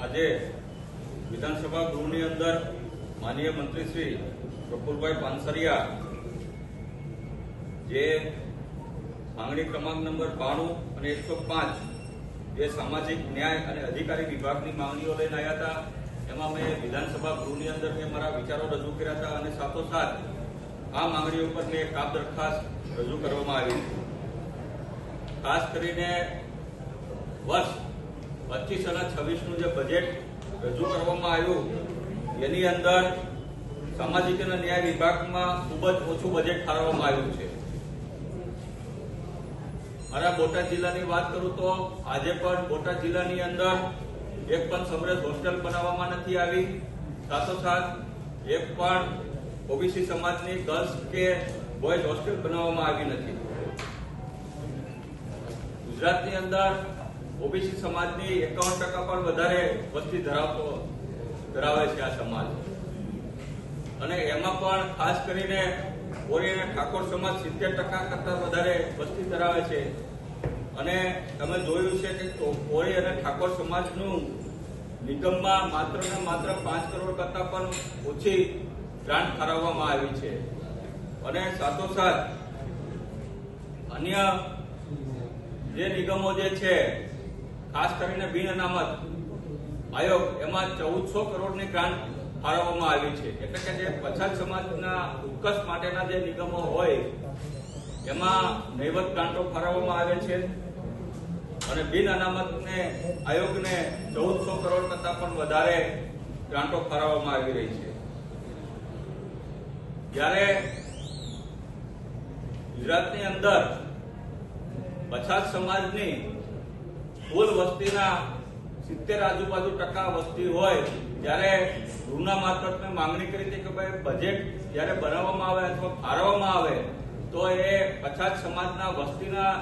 આજે વિધાનસભા ગૃહની અંદર માનનીય મંત્રી શ્રી પ્રફુલભાઈ પાનસરિયા જે માંગણી ક્રમાંક નંબર 92 અને 105 જે સામાજિક ન્યાય અને અધિકારી વિભાગની માંગણીઓ લઈને આવ્યા હતા, એમાં મેં વિધાનસભા ગૃહની અંદર મેં મારા વિચારો રજૂ કર્યા હતા અને સાથોસાથ આ માંગણીઓ પર મેં એક કાપ દરખાસ્ત રજૂ કરવામાં આવી. ખાસ કરીને વર્ષ 25 અને 26નું જે બજેટ રજૂ કરવામાં આવ્યું એની અંદર સામાજિક અને ન્યાય વિભાગમાં ખૂબ જ ઓછું બજેટ ફાળવવામાં આવ્યું છે. મારા બોટાદ જિલ્લાની વાત કરું તો આજે પણ બોટાદ જિલ્લાની અંદર એક પણ સમરસ હોસ્ટેલ બનાવવામાં નથી આવી. સાથોસાથ એક પણ ઓબીસી સમાજની ગર્લ્સ કે બોયઝ હોસ્ટેલ બનાવવામાં આવી નથી. ગુજરાતની અંદર ઓબીસી સમાજની 51% પણ વધારે વસ્તી ધરાવે છે આ સમાજ, અને એમાં પણ ખાસ કરીને કોળી અને ઠાકોર સમાજ 70% કરતા વધારે વસ્તી ધરાવે છે. અને તમે જોયું છે કે કોળી અને ઠાકોર સમાજનું નિગમમાં માત્ર ને માત્ર 5 કરોડ કરતા પણ ઓછી ગ્રાન્ટ ફાળવવામાં આવી છે. અને સાથોસાથ અન્ય જે નિગમો જે છે, ખાસ કરીને બિન અનામત આયોગ, એમાં 1400 કરોડની ગ્રાન્ટ ફાળવવામાં આવી છે. એટલે કે જે પછાત સમાજના ઉત્કર્ષ માટેના જે નિગમો હોય એમાં નહીવત ગ્રાન્ટો ફાળવવામાં આવે છે, અને બિન અનામતને આયોગને 1400 કરોડ કરતા પણ વધારે ગ્રાન્ટો ફાળવવામાં આવી રહી છે. જ્યારે ગુજરાતની અંદર પછાત સમાજની કુલ વસ્તીના 70 આજુબાજુ ટકા વસ્તી હોય, ત્યારે ગૃહના મારફત મેં માંગણી કરી હતી કે ભાઈ બજેટ જ્યારે બનાવવામાં આવે અથવા ફાળવવામાં આવે તો એ પછાત સમાજના વસ્તીના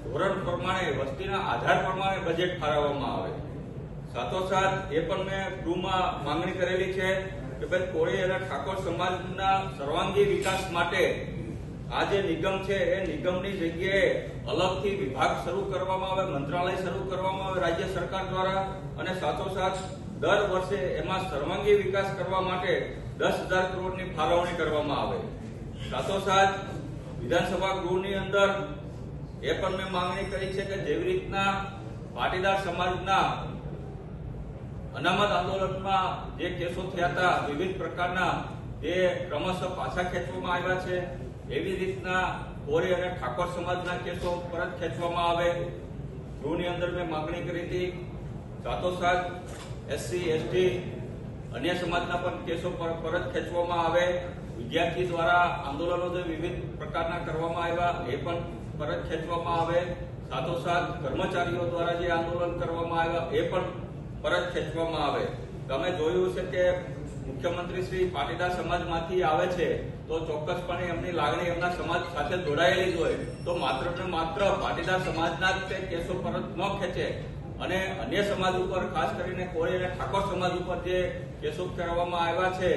ધોરણ પ્રમાણે, વસ્તીના આધાર પ્રમાણે બજેટ ફાળવવામાં આવે. સાથોસાથ એ પણ મેં ગૃહમાં માંગણી કરેલી છે કે ભાઈ કોળી અને ઠાકોર સમાજના સર્વાંગી વિકાસ માટે આ જે નિગમ છે એ નિગમની જગ્યાએ અલગથી વિભાગ શરૂ કરવામાં આવે, મંત્રાલય શરૂ કરવામાં આવે રાજ્ય સરકાર દ્વારા, અને સાથોસાથ દર વર્ષે એમાં સર્વાંગી વિકાસ કરવા માટે 10,000 કરોડની ફાળવણી કરવામાં આવે. સાથોસાથ વિધાનસભા ગૃહની અંદર એ પણ મેં માંગણી કરી છે કે જેવી રીતના પાટીદાર સમાજના અનામત આંદોલનમાં જે કેસો થયા હતા, વિવિધ પ્રકારના જે ક્રમશઃ પાછા ખેંચવામાં આવ્યા છે, એવી રીતના કોળી અને ઠાકોર સમાજના કેસો પરત ખેંચવામાં આવે. ગૃહની અંદર મેં માંગણી કરી હતી. સાથોસાથ એસસી, એસટી, અન્ય સમાજના પણ કેસો પરત ખેંચવામાં આવે. વિદ્યાર્થી દ્વારા આંદોલનો જે વિવિધ પ્રકારના કરવામાં આવ્યા એ પણ પરત ખેંચવામાં આવે. સાથોસાથ કર્મચારીઓ દ્વારા જે આંદોલન કરવામાં આવ્યા એ પણ પરત ખેંચવામાં આવે. તમે જોયું છે કે મુખ્યમંત્રી શ્રી પાટીદાર સમાજમાંથી આવે છે તો ચોક્કસપણે એમની લાગણી એમના સમાજ સાથે જોડાયેલી જ હોય, તો માત્ર ને માત્ર પાટીદાર સમાજના જ તે કેસો પરત ન ખેંચે અને અન્ય સમાજ ઉપર, ખાસ કરીને કોળી અને ઠાકોર સમાજ ઉપર જે કેસો કરવામાં આવ્યા છે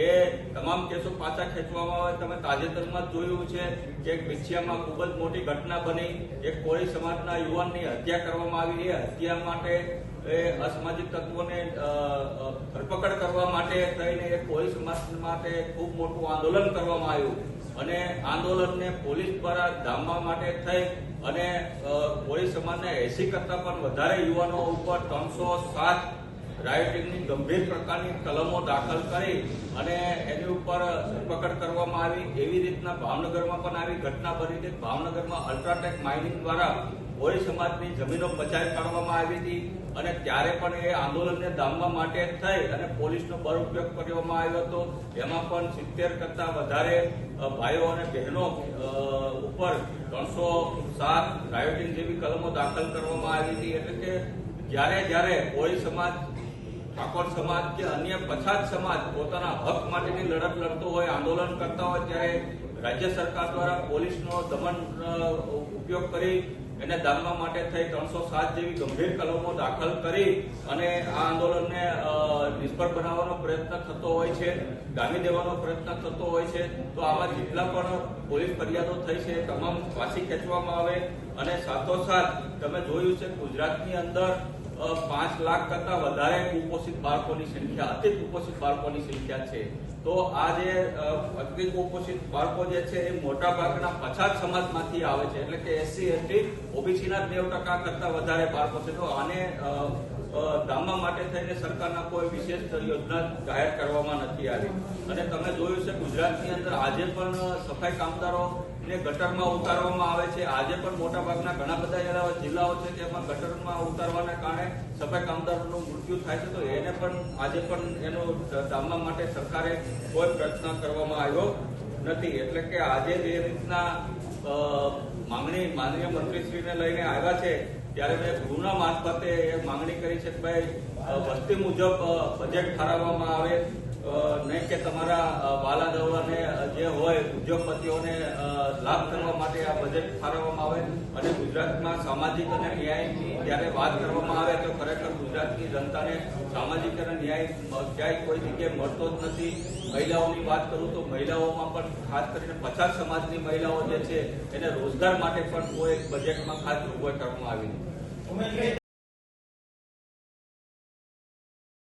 એ તમામ કેસો પાછા ખેંચવામાં આવે. તમે તાજેતરમાં જ જોયું છે કે વિછિયામાં ખૂબ જ મોટી ઘટના બની. એક કોળી સમાજના યુવાનની હત્યા કરવામાં આવી. એ હત્યા માટે અસામાજિક તત્વોને ધરપકડ કરવા માટે થઈને એક કોળી સમાજ માટે ખૂબ મોટું આંદોલન કરવામાં આવ્યું, અને આંદોલનને પોલીસ દ્વારા ડામવા માટે થઈ અને કોળી સમાજના 80 કરતા પણ વધારે યુવાનો ઉપર 307 રાયોટિંગની ગંભીર પ્રકારની કલમો દાખલ કરી અને એની ઉપર ધરપકડ કરવામાં આવી. એવી રીતના ભાવનગરમાં પણ આવી ઘટના બની હતી. ભાવનગરમાં અલ્ટ્રાટેક માઇનિંગ દ્વારા કોળી સમાજની જમીનો બચાવી પાડવામાં આવી હતી, અને ત્યારે પણ એ આંદોલનને દામવા માટે થઈ અને પોલીસનો બળ ઉપયોગ કરવામાં આવ્યો હતો. એમાં પણ 70 કરતા વધારે ભાઈઓ અને બહેનો ઉપર 307 રાયોટિંગ જેવી કલમો દાખલ કરવામાં આવી હતી. એટલે કે જ્યારે કોળી સમાજ, ઠાકોર સમાજ કે અન્ય પછાત સમાજ પોતાના હક માટેની લડત લડતો હોય, આંદોલન કરતા હોય, ત્યારે રાજ્ય સરકાર દ્વારા પોલીસનો દમન ઉપયોગ કરી એને દામવા માટે થઈ 307 જેવી ગંભીર કલમો દાખલ કરી અને આ આંદોલનને નિષ્ફળ બનાવવાનો પ્રયત્ન થતો હોય છે, ડામી દેવાનો પ્રયત્ન થતો હોય છે. તો આવા જેટલા પણ પોલીસ ફરિયાદો થઈ છે તમામ પાછી ખેંચવામાં આવે અને સાથોસાથ તમે જોયું છે ગુજરાતની અંદર 5 લાખ કરતા વધારે કુપોષિત બાળકોની સંખ્યા, અતિ કુપોષિત બાળકોની સંખ્યા છે. તો આ જે અતિ કુપોષિત બાળકો જે છે એ મોટા ભાગના પછાત સમાજમાંથી આવે છે, એટલે કે SC ST OBC ના 90% કરતા વધારે બાળકો છે. તો આને ડામવા માટે થઈને સરકારના કોઈ વિશેષ યોજના જાહેર કરવામાં નથી આવી. અને તમે જોયું છે ગુજરાતની અંદર આજે પણ સફાઈ કામદારોને ગટરમાં ઉતારવામાં આવે છે. આજે પણ મોટા ભાગના ઘણા બધા એવા જિલ્લાઓ છે કે એમાં ગટરમાં ઉતારવાના કારણે સફાઈ કામદારોનું મૃત્યુ થાય છે. તો એને પણ આજે પણ એનો ડામવા માટે સરકારે કોઈ પ્રયત્ન કરવામાં આવ્યો નથી. એટલે કે આજે જે રીતના માંગણી માનનીય મંત્રીશ્રીને લઈને આવ્યા છે, ત્યારે મેં ગૃહના મારફતે એ માંગણી કરી છે કે ભાઈ વસ્તી મુજબ બજેટ ઠારવવામાં આવે, નહીં કે તમારા વાલા દવાને જે હોય ઉદ્યોગપતિઓને લાભ કરવા માટે આ બજેટ ઠારવવામાં આવે. અને ગુજરાતમાં સામાજિક અને ન્યાયની જ્યારે વાત કરવામાં આવે તો ખરેખર ગુજરાતની જનતાને સામાજિક અને ન્યાય ક્યાંય કોઈ જગ્યાએ મળતો જ નથી. મહિલાઓની વાત કરું તો મહિલાઓમાં પણ ખાસ કરીને પછાત સમાજની મહિલાઓ જે છે એને રોજગાર માટે પણ કોઈ બજેટમાં ખાસ જોગવાઈ કરવામાં આવી નથી.